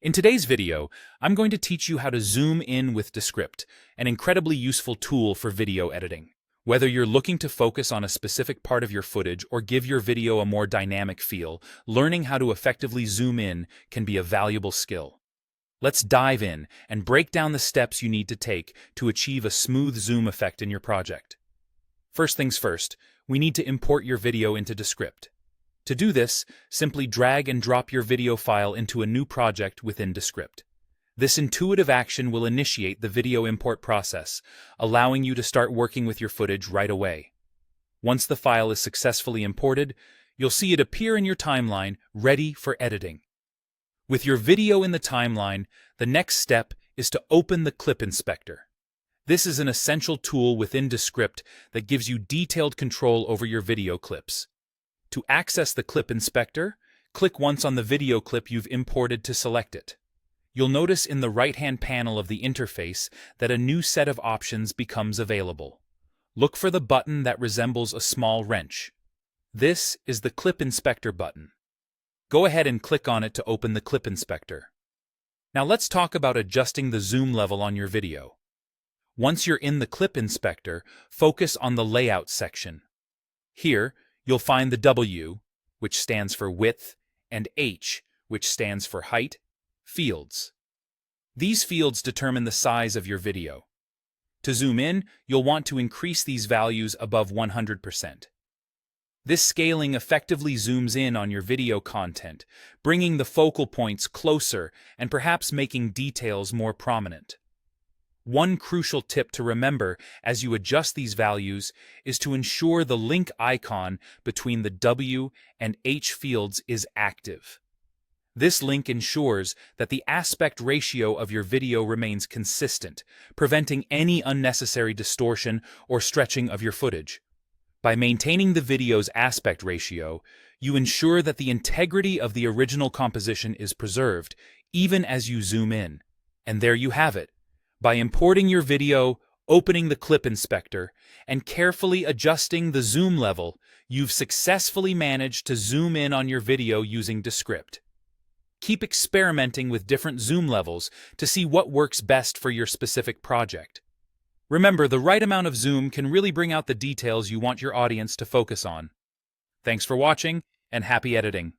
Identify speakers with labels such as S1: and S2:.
S1: In today's video, I'm going to teach you how to zoom in with Descript, an incredibly useful tool for video editing. Whether you're looking to focus on a specific part of your footage or give your video a more dynamic feel, learning how to effectively zoom in can be a valuable skill. Let's dive in and break down the steps you need to take to achieve a smooth zoom effect in your project. First things first, we need to import your video into Descript. To do this, simply drag and drop your video file into a new project within Descript. This intuitive action will initiate the video import process, allowing you to start working with your footage right away. Once the file is successfully imported, you'll see it appear in your timeline, ready for editing. With your video in the timeline, the next step is to open the Clip Inspector. This is an essential tool within Descript that gives you detailed control over your video clips. To access the Clip Inspector, click once on the video clip you've imported to select it. You'll notice in the right-hand panel of the interface that a new set of options becomes available. Look for the button that resembles a small wrench. This is the Clip Inspector button. Go ahead and click on it to open the Clip Inspector. Now let's talk about adjusting the zoom level on your video. Once you're in the Clip Inspector, focus on the Layout section. Here, you'll find the W, which stands for width, and H, which stands for height, fields. These fields determine the size of your video. To zoom in, you'll want to increase these values above 100%. This scaling effectively zooms in on your video content, bringing the focal points closer and perhaps making details more prominent. One crucial tip to remember as you adjust these values is to ensure the link icon between the W and H fields is active. This link ensures that the aspect ratio of your video remains consistent, preventing any unnecessary distortion or stretching of your footage. By maintaining the video's aspect ratio, you ensure that the integrity of the original composition is preserved, even as you zoom in. And there you have it. By importing your video, opening the Clip Inspector, and carefully adjusting the zoom level, you've successfully managed to zoom in on your video using Descript. Keep experimenting with different zoom levels to see what works best for your specific project. Remember, the right amount of zoom can really bring out the details you want your audience to focus on. Thanks for watching, and happy editing.